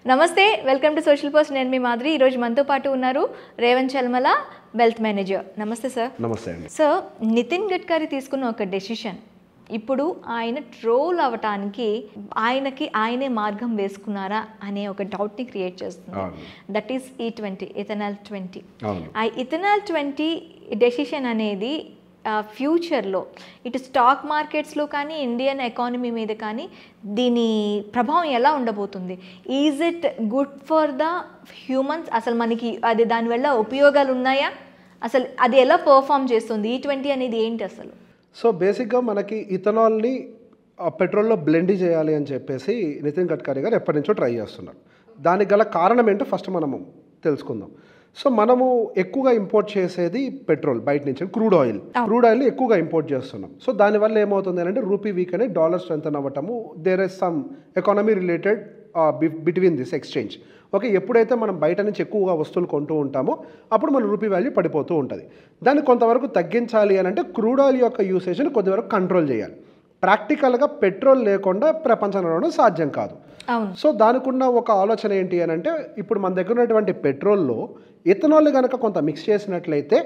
నమస్తే, welcome to social post. నేను మీ మాధురి. ఈరోజు మనతో పాటు ఉన్నారు రేవంత్ చల్మల, వెల్త్ మేనేజర్. నమస్తే సార్. నమస్తే అండి. సార్, నితిన్ గడ్కరీ తీసుకున్న ఒక డెసిషన్ ఇప్పుడు ఆయన ట్రోల్ అవ్వటానికి ఆయనే మార్గం వేసుకున్నారా అనే ఒక డౌట్ని క్రియేట్ చేస్తుంది. That is E20, ethanol 20. ఆ ఇథనాల్ 20 డెసిషన్ అనేది ఫ్యూచర్లో ఇటు స్టాక్ మార్కెట్స్లో కానీ ఇండియన్ ఎకానమీ మీద కానీ దీని ప్రభావం ఎలా ఉండబోతుంది? Is it good for the humans? అసలు మనకి అది దానివల్ల ఉపయోగాలు ఉన్నాయా? అసలు అది ఎలా పర్ఫామ్ చేస్తుంది? E20 అనేది ఏంటి అసలు? సో బేసిక్గా మనకి ఇథనాల్ని పెట్రోల్లో బ్లెండ్ చేయాలి అని చెప్పేసి నితిన్ గడ్కరీ గారు ఎప్పటి నుంచో ట్రై చేస్తున్నారు. దానికి గల కారణం ఏంటో ఫస్ట్ మనము తెలుసుకుందాం. సో మనము ఎక్కువగా ఇంపోర్ట్ చేసేది పెట్రోల్ బయట నుంచి, క్రూడ్ ఆయిల్ని ఎక్కువగా ఇంపోర్ట్ చేస్తున్నాం. సో దానివల్ల ఏమవుతుంది అంటే రూపీ వీక్ అని డాలర్ స్ట్రెంథన్ అవ్వటము, there is some economy related between this exchange. Okay, ఎప్పుడైతే మనం బయట నుంచి ఎక్కువగా వస్తువులు కొంటూ ఉంటామో అప్పుడు మన రూపీ వాల్యూ పడిపోతూ ఉంటుంది. దాన్ని కొంతవరకు తగ్గించాలి అని అంటే క్రూడ్ ఆయిల్ యొక్క యూసేజ్ని కొంతవరకు కంట్రోల్ చేయాలి. ప్రాక్టికల్గా పెట్రోల్ లేకుండా ప్రపంచం నడవడం సాధ్యం కాదు. సో దానికి ఉన్న ఒక ఆలోచన ఏంటి అని అంటే ఇప్పుడు మన దగ్గర ఉన్నటువంటి పెట్రోల్లో ఇథనాల్ కనుక కొంత మిక్స్ చేసినట్లయితే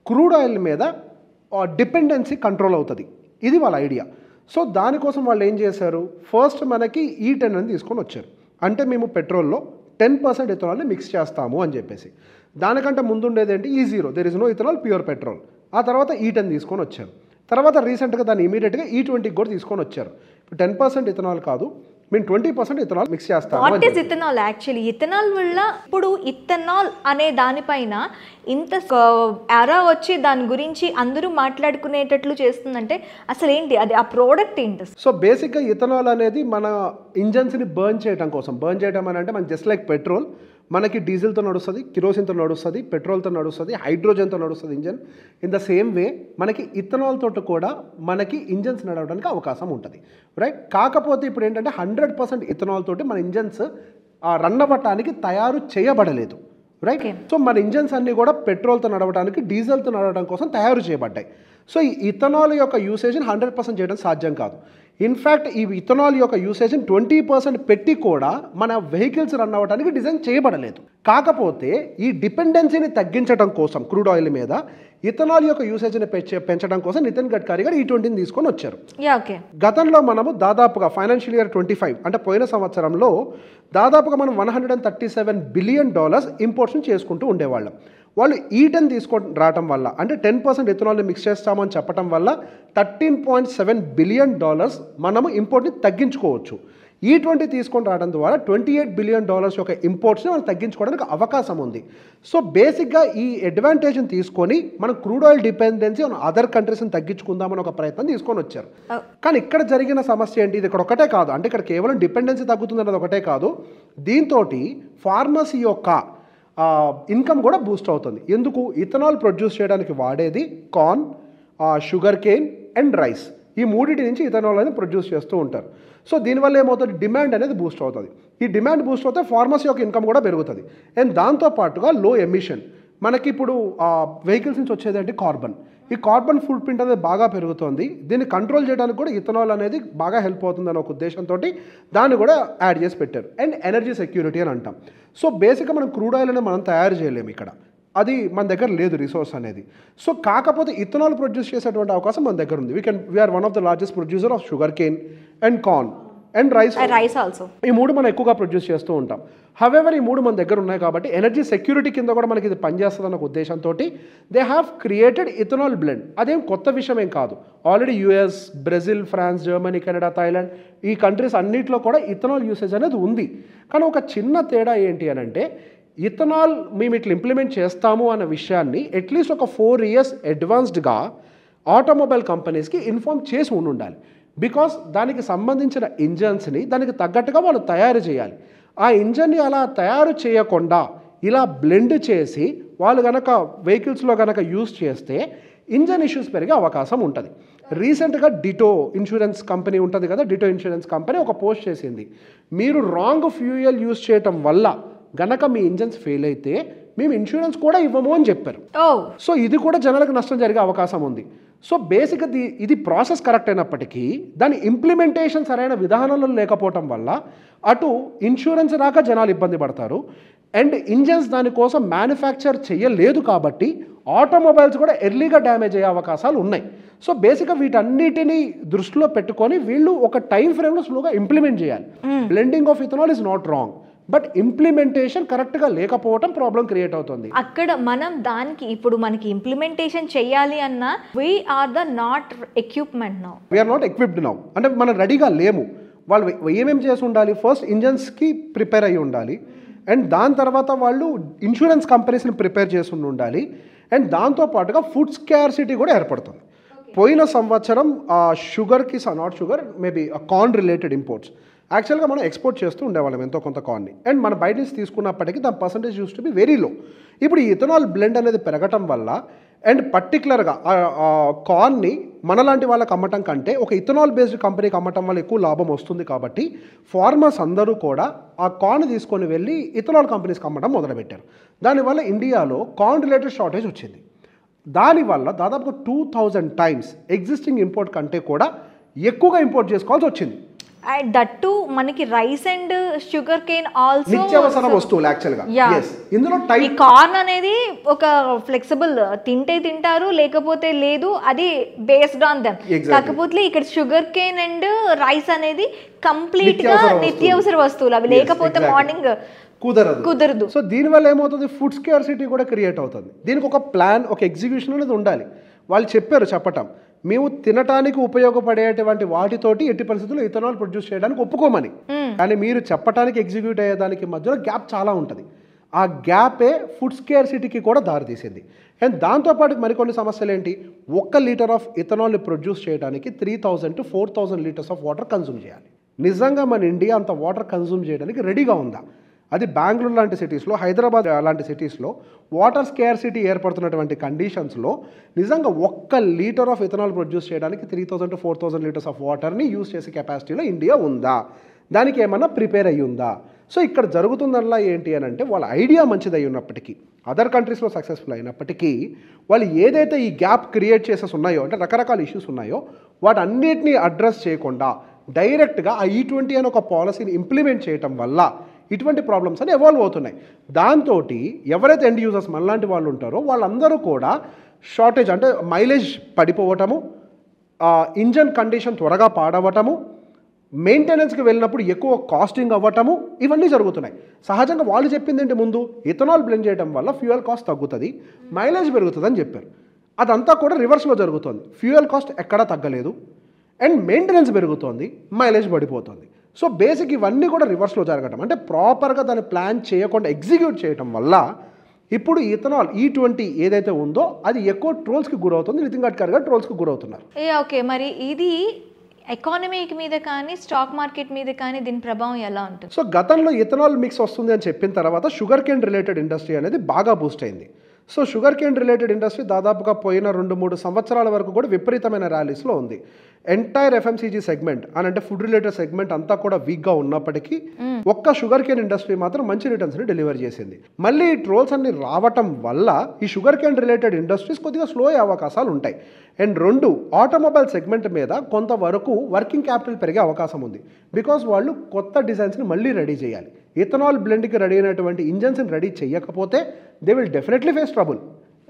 క్రూడ్ ఆయిల్ మీద డిపెండెన్సీ కంట్రోల్ అవుతుంది. ఇది వాళ్ళ ఐడియా. సో దానికోసం వాళ్ళు ఏం చేశారు, ఫస్ట్ మనకి E10 అని తీసుకొని వచ్చారు. అంటే మేము పెట్రోల్లో 10% ఇథనాల్ని మిక్స్ చేస్తాము అని చెప్పేసి. దానికంటే ముందుండేది ఏంటి, E0, there is no ethanol, pure petrol. ఆ తర్వాత E10 తీసుకొని వచ్చారు. తర్వాత రీసెంట్గా దాన్ని ఇమీడియట్గా E20 కూడా తీసుకొని వచ్చారు. ఇప్పుడు 10% ఇథనాల్ కాదు, మేము 20% ఇథనాల్ మిక్స్ చేస్తాము. What is ethanol actually? Ethanol వల్ల ఇప్పుడు ఇథనాల్ అనే దానిపైన ఇంత ఎరా వచ్చి దాని గురించి అందరూ మాట్లాడుకునేటట్లు చేస్తుందంటే అసలు ఏంటి అది, ఆ ప్రోడక్ట్ ఏంటి? సో బేసిక్గా ఇథనాల్ అనేది మన ఇంజన్స్ని బర్న్ చేయడం కోసం. బర్న్ చేయడం అని అంటే మన జస్ట్ లైక్ పెట్రోల్ మనకి డీజిల్తో నడుస్తుంది, కిరోసిన్తో నడుస్తుంది, పెట్రోల్తో నడుస్తుంది, హైడ్రోజన్తో నడుస్తుంది engine. In the same way మనకి ఇథనాల్ తోటి కూడా మనకి ఇంజన్స్ నడవడానికి అవకాశం ఉంటుంది, రైట్? కాకపోతే ఇప్పుడు ఏంటంటే 100% ఇథనాల్ తోటి మన ఇంజన్స్ రన్ అవ్వటానికి తయారు చేయబడలేదు, రైట్? సో మన ఇంజన్స్ అన్నీ కూడా పెట్రోల్తో నడవడానికి, డీజిల్తో నడవడం కోసం తయారు చేయబడ్డాయి. సో ఈ ఇథనాల్ యొక్క యూసేజ్ని 100% చేయడం సాధ్యం కాదు. ఇన్ఫ్యాక్ట్ ఈ ఇథనాల్ యొక్క యూసేజ్ని 20% పెట్టి కూడా మన వెహికల్స్ రన్ అవ్వడానికి డిజైన్ చేయబడలేదు. కాకపోతే ఈ డిపెండెన్సీని తగ్గించడం కోసం క్రూడ్ ఆయిల్ మీద ఇథనాల్ యొక్క యూసేజ్ని పెంచడం కోసం నితిన్ గడ్కరీ గారు E20 తీసుకొని వచ్చారు. గతంలో మనము దాదాపుగా ఫైనాన్షియల్ ఇయర్ 25 అంటే పోయిన సంవత్సరంలో దాదాపుగా మనం $137 బిలియన్ ఇంపోర్ట్స్ని చేసుకుంటూ ఉండేవాళ్ళం. వాళ్ళు E10 తీసుకొని రావటం వల్ల అంటే 10% ఇథనాల్ని మిక్స్ చేస్తామని చెప్పడం వల్ల $13.7 బిలియన్ మనము ఇంపోర్ట్ని తగ్గించుకోవచ్చు. E20 తీసుకొని రావడం ద్వారా $28 బిలియన్ యొక్క ఇంపోర్ట్స్ని మనం తగ్గించుకోవడానికి అవకాశం ఉంది. సో బేసిక్గా ఈ అడ్వాంటేజ్ని తీసుకొని మనం క్రూడ్ ఆయిల్ డిపెండెన్సీ అదర్ కంట్రీస్ని తగ్గించుకుందామని ఒక ప్రయత్నం తీసుకొని వచ్చారు. కానీ ఇక్కడ జరిగిన సమస్య ఏంటి, ఇది ఇక్కడ ఒకటే కాదు, అంటే ఇక్కడ కేవలం డిపెండెన్సీ తగ్గుతుంది అన్నది ఒకటే కాదు, దీంతో ఫార్మసీ యొక్క ఇన్కమ్ కూడా బూస్ట్ అవుతుంది. ఎందుకు, ఇథనాల్ ప్రొడ్యూస్ చేయడానికి వాడేది corn, sugar cane and rice. ఈ మూడింటి నుంచి ఇథనాల్ అనేది ప్రొడ్యూస్ చేస్తూ ఉంటారు. సో దీనివల్ల ఏమవుతుంది, డిమాండ్ అనేది బూస్ట్ అవుతుంది. ఈ డిమాండ్ బూస్ట్ అవుతే ఫార్మసీ యొక్క ఇన్కమ్ కూడా పెరుగుతుంది. అండ్ దాంతోపాటుగా లో ఎమిషన్, మనకి ఇప్పుడు వెహికల్స్ నుంచి వచ్చేది అంటే కార్బన్. ఈ కార్బన్ ఫుట్ ప్రింట్ అనేది బాగా పెరుగుతుంది. దీన్ని కంట్రోల్ చేయడానికి కూడా ఇథనాల్ అనేది బాగా హెల్ప్ అవుతుంది అనే ఒక ఉద్దేశంతో దాన్ని కూడా యాడ్ చేసి పెట్టారు. అండ్ ఎనర్జీ సెక్యూరిటీ అని అంటాం. సో బేసిక్గా మనం క్రూడ్ ఆయిల్ అనేది మనం తయారు చేయలేము ఇక్కడ, అది మన దగ్గర లేదు రిసోర్స్ అనేది. సో కాకపోతే ఇథనాల్ ప్రొడ్యూస్ చేసేటువంటి అవకాశం మన దగ్గర ఉంది. We're one of the largest producer of sugar cane and corn and rice also. ఈ మూడు మనం ఎక్కువగా ప్రొడ్యూస్ చేస్తూ ఉంటాం. హవెవర్ ఈ మూడు మన దగ్గర ఉన్నాయి కాబట్టి ఎనర్జీ సెక్యూరిటీ కింద కూడా మనకి ఇది పనిచేస్తుంది అన్న ఉద్దేశంతో they have created ethanol blend. అదేం కొత్త విషయం ఏం కాదు. Already US, Brazil, France, Germany, Canada, Thailand ఈ కంట్రీస్ అన్నింటిలో కూడా ఇథనాల్ యూసేజ్ అనేది ఉంది. కానీ ఒక చిన్న తేడా ఏంటి అని అంటే ఇథనాల్ మేము ఇట్లా ఇంప్లిమెంట్ చేస్తాము అన్న విషయాన్ని అట్లీస్ట్ ఒక 4 years అడ్వాన్స్డ్గా ఆటోమొబైల్ కంపెనీస్కి ఇన్ఫార్మ్ చేసి ఉండాలి. బికాస్ దానికి సంబంధించిన ఇంజన్స్ని దానికి తగ్గట్టుగా వాళ్ళు తయారు చేయాలి. ఆ ఇంజన్ని అలా తయారు చేయకుండా ఇలా బ్లెండ్ చేసి వాళ్ళు కనుక వెహికల్స్లో కనుక యూజ్ చేస్తే ఇంజన్ ఇష్యూస్ పెరిగే అవకాశం ఉంటుంది. రీసెంట్గా డిటో ఇన్సూరెన్స్ కంపెనీ ఉంటుంది కదా, డిటో ఇన్సూరెన్స్ కంపెనీ ఒక పోస్ట్ చేసింది, మీరు రాంగ్ ఫ్యూయల్ యూజ్ చేయటం వల్ల గనక మీ ఇంజన్స్ ఫెయిల్ అయితే మేము ఇన్సూరెన్స్ కూడా ఇవ్వము అని చెప్పారు. సో ఇది కూడా జనాలకు నష్టం జరిగే అవకాశం ఉంది. సో బేసిక్గా ఇది ప్రాసెస్ కరెక్ట్ అయినప్పటికీ దాని ఇంప్లిమెంటేషన్ సరైన విధానంలో లేకపోవటం వల్ల అటు ఇన్సూరెన్స్ రాక జనాలు ఇబ్బంది పడతారు, అండ్ ఇంజన్స్ దానికోసం మ్యానుఫ్యాక్చర్ చేయలేదు కాబట్టి ఆటోమొబైల్స్ కూడా ఎర్లీగా డ్యామేజ్ అయ్యే అవకాశాలు ఉన్నాయి. సో బేసిక్గా వీటన్నిటిని దృష్టిలో పెట్టుకొని వీళ్ళు ఒక టైం ఫ్రేమ్లో స్లోగా ఇంప్లిమెంట్ చేయాలి. Blending of ethanol is not wrong, but implementation కరెక్ట్గా లేకపోవడం ప్రాబ్లం క్రియేట్ అవుతుంది. అక్కడ మనం దానికి ఇప్పుడు మనకి ఇంప్లిమెంటేషన్ చేయాలి అన్న we're the not equipment now, we're not equipped now, అంటే మనం రెడీగా లేము. వాళ్ళు ఏమేమి చేసి ఉండాలి, ఫస్ట్ ఇంజన్స్కి ప్రిపేర్ అయ్యి ఉండాలి, అండ్ దాని తర్వాత వాళ్ళు ఇన్సూరెన్స్ కంపెనీస్ని ప్రిపేర్ చేసి ఉండాలి, అండ్ దాంతోపాటుగా ఫుడ్ స్కార్సిటీ కూడా ఏర్పడుతుంది. పోయిన సంవత్సరం షుగర్కి not sugar maybe corn related imports యాక్చువల్గా మనం ఎక్స్పోర్ట్ చేస్తూ ఉండేవాళ్ళం ఎంతో కొంత కార్న్ని, అండ్ మన బయట నుంచి తీసుకున్నప్పటికీ దాని percentage use to be very low. ఇప్పుడు ఈ ఇథనాల్ బ్లెండ్ అనేది పెరగటం వల్ల అండ్ పర్టికులర్గా కార్న్ని మనలాంటి వాళ్ళకి అమ్మటం కంటే ఒక ఇథనాల్ బేస్డ్ కంపెనీకి అమ్మటం వల్ల ఎక్కువ లాభం వస్తుంది కాబట్టి ఫార్మర్స్ అందరూ కూడా ఆ కార్న్ తీసుకొని వెళ్ళి ఇథనాల్ కంపెనీస్కి అమ్మటం మొదలుపెట్టారు. దానివల్ల ఇండియాలో కార్న్ రిలేటెడ్ షార్టేజ్ వచ్చింది. దానివల్ల దాదాపుగా 2000 టైమ్స్ ఎగ్జిస్టింగ్ ఇంపోర్ట్ కంటే కూడా ఎక్కువగా ఇంపోర్ట్ చేసుకోవాల్సి వచ్చింది. దట్టు మనకి rice and sugar cane also నిత్యావసర వస్తువులు యాక్చువల్గా. ఇందులో ఈ కార్న్ అనేది ఒక ఫ్లెక్సిబుల్, తింటే తింటారు లేకపోతే లేదు, అది బేస్డ్ ఆన్ దెమ్. కాకపోతే ఇక్కడ షుగర్ కేన్ అండ్ రైస్ అనేది కంప్లీట్ గా నిత్యావసర వస్తువులు, అవి లేకపోతే మార్నింగ్ కుదరదు. సో దీనివల్ల ఏమవుతుంది, ఫుడ్ స్కార్సిటీ కూడా క్రియేట్ అవుతుంది. దీనికి ఒక ప్లాన్, ఒక ఎగ్జిక్యూషన్ అనేది ఉండాలి. వాళ్ళు చెప్పటం మేము తినటానికి ఉపయోగపడేటువంటి వాటితోటి ఎట్టి పరిస్థితుల్లో ఇథనాల్ ప్రొడ్యూస్ చేయడానికి ఒప్పుకోమని, కానీ మీరు చెప్పటానికి ఎగ్జిక్యూట్ అయ్యేదానికి మధ్యలో గ్యాప్ చాలా ఉంటుంది. ఆ గ్యాపే ఫుడ్ స్కార్సిటీకి కూడా దారితీసింది. అండ్ దాంతోపాటు మరికొన్ని సమస్యలు ఏంటి, 1 లీటర్ ఆఫ్ ఇథనాల్ని ప్రొడ్యూస్ చేయడానికి 3000 to 4000 litres of water consume చేయాలి. నిజంగా మన ఇండియా అంత వాటర్ కన్జ్యూమ్ చేయడానికి రెడీగా ఉందా? అది బెంగళూరు లాంటి సిటీస్లో, హైదరాబాద్ లాంటి సిటీస్లో వాటర్ స్కేర్సిటీ ఏర్పడుతున్నటువంటి కండిషన్స్లో నిజంగా 1 లీటర్ ఆఫ్ ఇథనాల్ ప్రొడ్యూస్ చేయడానికి 3000 to 4000 లీటర్స్ ఆఫ్ వాటర్ని యూజ్ చేసే కెపాసిటీలో ఇండియా ఉందా? దానికి ఏమన్నా ప్రిపేర్ అయ్యి ఉందా? సో ఇక్కడ జరుగుతుందల్లా ఏంటి అని అంటే, వాళ్ళ ఐడియా మంచిది అయి ఉన్నప్పటికీ, అదర్ కంట్రీస్లో సక్సెస్ఫుల్ అయినప్పటికీ, వాళ్ళు ఏదైతే ఈ గ్యాప్ క్రియేట్ చేసేసి ఉన్నాయో, అంటే రకరకాల ఇష్యూస్ ఉన్నాయో, వాటన్నిటిని అడ్రస్ చేయకుండా డైరెక్ట్గా ఆ E20 అనే ఒక పాలసీని ఇంప్లిమెంట్ చేయటం వల్ల ఇటువంటి ప్రాబ్లమ్స్ అని ఎవాల్వ్ అవుతున్నాయి. దాంతో ఎవరైతే ఎండ్ యూజర్స్ మనలాంటి వాళ్ళు ఉంటారో వాళ్ళందరూ కూడా షార్టేజ్, అంటే మైలేజ్ పడిపోవటము, ఇంజన్ కండిషన్ త్వరగా పాడవటము, మెయింటెనెన్స్కి వెళ్ళినప్పుడు ఎక్కువ కాస్టింగ్ అవ్వటము, ఇవన్నీ జరుగుతున్నాయి. సహజంగా వాళ్ళు చెప్పింది ఏంటి, ముందు ఇథనాల్ బ్లెండ్ చేయడం వల్ల ఫ్యూయల్ కాస్ట్ తగ్గుతుంది, మైలేజ్ పెరుగుతుంది అని చెప్పారు. అదంతా కూడా రివర్స్లో జరుగుతుంది. ఫ్యూయల్ కాస్ట్ ఎక్కడా తగ్గలేదు, అండ్ మెయింటెనెన్స్ పెరుగుతోంది, మైలేజ్ పడిపోతుంది. సో బేసిక్ ఇవన్నీ కూడా రివర్స్లో జరగటం, అంటే ప్రాపర్గా దాన్ని ప్లాన్ చేయకుండా ఎగ్జిక్యూట్ చేయటం వల్ల ఇప్పుడు ఇథనాల్ E20 ఏదైతే ఉందో అది ఎక్కువ ట్రోల్స్కి గురవుతుంది. నితిన్ గడ్కరీ గారు ట్రోల్స్కి గురవుతున్నారు. ఓకే, మరి ఇది ఎకానమీ మీద కానీ స్టాక్ మార్కెట్ మీద కానీ దీని ప్రభావం ఎలా ఉంటుంది? సో గతంలో ఇథనాల్ మిక్స్ వస్తుంది అని చెప్పిన తర్వాత షుగర్ కేన్ రిలేటెడ్ ఇండస్ట్రీ అనేది బాగా బూస్ట్ అయింది. So sugar cane related industry దాదాపుగా పోయిన 2-3 సంవత్సరాల వరకు కూడా విపరీతమైన ర్యాలీస్లో ఉంది. ఎంటైర్ FMCG సెగ్మెంట్ అని అంటే ఫుడ్ రిలేటెడ్ సెగ్మెంట్ అంతా కూడా వీక్గా ఉన్నప్పటికీ ఒక్క షుగర్ కేన్ ఇండస్ట్రీ మాత్రం మంచి రిటర్న్స్ని డెలివర్ చేసింది. మళ్ళీ ఈ ట్రోల్స్ అన్ని రావటం వల్ల ఈ షుగర్ కేన్ రిలేటెడ్ ఇండస్ట్రీస్ కొద్దిగా స్లో అయ్యే అవకాశాలు ఉంటాయి. అండ్ 2, ఆటోమొబైల్ సెగ్మెంట్ మీద కొంతవరకు వర్కింగ్ క్యాపిటల్ పెరిగే అవకాశం ఉంది. బికాస్ వాళ్ళు కొత్త డిజైన్స్ని మళ్ళీ రెడీ చేయాలి. ఇథనాల్ బ్లెండ్కి రెడీ అయినటువంటి ఇంజన్స్ని రెడీ చేయకపోతే they will definitely face trouble.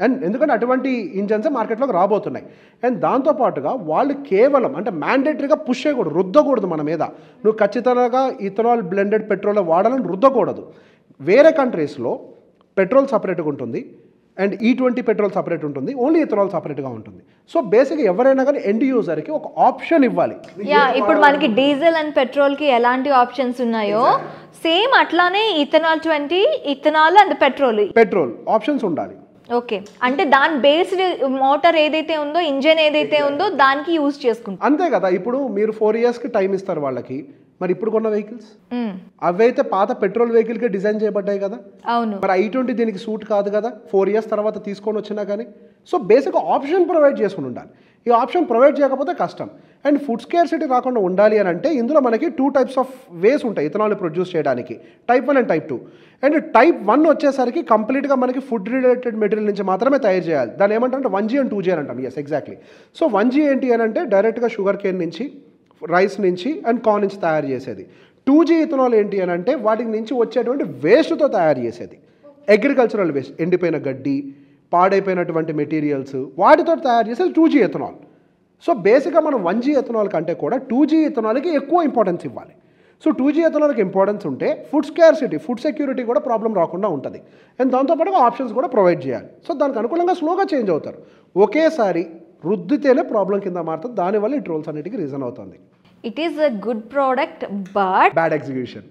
And ఎందుకంటే అటువంటి ఇంజన్స్ మార్కెట్లోకి రాబోతున్నాయి. అండ్ దాంతోపాటుగా వాళ్ళు కేవలం అంటే మ్యాండేటరీగా పుష్ చేయకూడదు, రుద్దకూడదు మన మీద, నువ్వు ఖచ్చితంగా ఇథనాల్ బ్లెండెడ్ పెట్రోల్ వాడాలని రుద్దకూడదు. వేరే కంట్రీస్లో పెట్రోల్ సపరేట్గా ఉంటుంది, అండ్ E20 పెట్రోల్ సపరేట్ ఉంటుంది, ఓన్లీ ఇథనాల్ సపరేట్గా ఉంటుంది. సో బేసిక్గా ఎవరైనా కానీ ఎండ్ యూజర్కి ఒక ఆప్షన్ ఇవ్వాలి. ఇప్పుడు మనకి డీజిల్ అండ్ పెట్రోల్కి ఎలాంటి ఆప్షన్స్ ఉన్నాయో సేమ్ అట్లానే ఇథనాల్ అండ్ పెట్రోల్ ఆప్షన్స్ ఉండాలి. ఓకే, అంటే దాని బేస్డ్ మోటార్ ఏదైతే ఉందో, ఇంజన్ ఏదైతే ఉందో దానికి యూజ్ చేసుకుంటాం. అంతే కదా. ఇప్పుడు మీరు 4 yearsకి టైం ఇస్తారు వాళ్ళకి, మరి ఇప్పుడు కొన్న వెహికల్స్ అవైతే పాత పెట్రోల్ వెహికల్కే డిజైన్ చేయబడ్డాయి కదా. అవును. మరి i20 దీనికి సూట్ కాదు కదా 4 years తర్వాత తీసుకొని వచ్చినా కానీ. సో బేసిక్ ఆప్షన్ ప్రొవైడ్ చేసుకుని ఉండాలి. ఈ ఆప్షన్ ప్రొవైడ్ చేయకపోతే కష్టం. అండ్ ఫుడ్ స్కేర్సిటీ రాకుండా ఉండాలి అని అంటే ఇందులో మనకి 2 types ఆఫ్ వేస్ ఉంటాయి ఇథనాల్ ప్రొడ్యూస్ చేయడానికి, Type 1 and Type 2. And Type 1 వచ్చేసరికి కంప్లీట్గా మనకి ఫుడ్ రిలేటెడ్ మెటీరియల్ నుంచి మాత్రమే తయారు చేయాలి. దాన్ని ఏమంటారంటే 1G అండ్ 2G అని అంటాం. Yes exactly. సో 1G ఏంటి అని అంటే డైరెక్ట్గా షుగర్ కేన్ నుంచి, రైస్ నుంచి అండ్ కార్న్ నుంచి తయారు చేసేది. 2G ఇథనాల్ ఏంటి అని అంటే వాటికి నుంచి వచ్చేటువంటి వేస్ట్తో తయారు చేసేది, అగ్రికల్చరల్ వేస్ట్, ఎండిపోయిన గడ్డి, పాడైపోయినటువంటి మెటీరియల్స్, వాటితో తయారు చేసేది 2G ఇథనాల్. సో బేసిక్గా మనం 1G ఇథనాల్ కంటే కూడా 2G ఇథనాల్కి ఎక్కువ ఇంపార్టెన్స్ ఇవ్వాలి. సో 2G ఇథనాల్కి ఇంపార్టెన్స్ ఉంటే ఫుడ్ స్కేర్సిటీ, ఫుడ్ సెక్యూరిటీ కూడా ప్రాబ్లం రాకుండా ఉంటుంది. అండ్ దాంతోపాటుగా ఆప్షన్స్ కూడా ప్రొవైడ్ చేయాలి. సో దానికి అనుకూలంగా స్లోగా చేంజ్ అవుతారు. ఒకేసారి రుద్దితేనే ప్రాబ్లం కింద మారుతుంది. దానివల్ల ఈ ట్రోల్స్ అన్నిటికీ రీజన్ అవుతుంది. It is a good product but bad execution.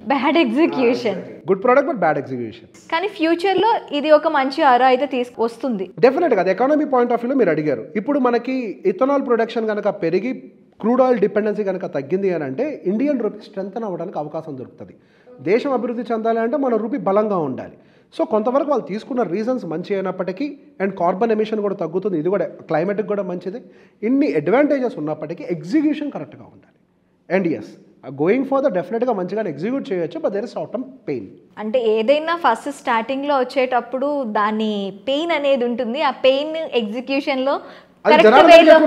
Good product but bad execution. కానీ ఫ్యూచర్లో ఇది ఒక మంచి ఆరా అయితే వస్తుంది డెఫినెట్గా. అది ఎకానమీ పాయింట్ ఆఫ్ వ్యూలో మీరు అడిగారు. ఇప్పుడు మనకి ఇథనాల్ ప్రొడక్షన్ కనుక పెరిగి క్రూడ్ ఆయిల్ డిపెండెన్సీ కనుక తగ్గింది అని అంటే ఇండియన్ రూపీ స్ట్రెంగ్తన్ అవ్వడానికి అవకాశం దొరుకుతుంది. దేశం అభివృద్ధి చెందాలి అంటే మన రూపీ బలంగా ఉండాలి. సో కొంతవరకు వాళ్ళు తీసుకున్న రీజన్స్ మంచి అయినప్పటికీ అండ్ కార్బన్ ఎమిషన్ కూడా తగ్గుతుంది, ఇది కూడా క్లైమేట్కి కూడా మంచిది. ఇన్ని అడ్వాంటేజెస్ ఉన్నప్పటికీ ఎగ్జిక్యూషన్ కరెక్ట్గా ఉండాలి. And as going for the డెఫినెట్గా మంచిగానే ఎగ్జిక్యూట్ చేయొచ్చు, but there is short term pain. అంటే ఏదైనా ఫస్ట్ స్టార్టింగ్లో వచ్చేటప్పుడు దాని పెయిన్ అనేది ఉంటుంది. ఆ పెయిన్ ఎగ్జిక్యూషన్లో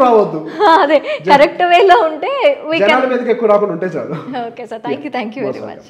రావద్దు, అదే కరెక్ట్ వేలో ఉంటే ఎక్కువ రాకుండా ఉంటే చాలు. Okay sir, thank you very much.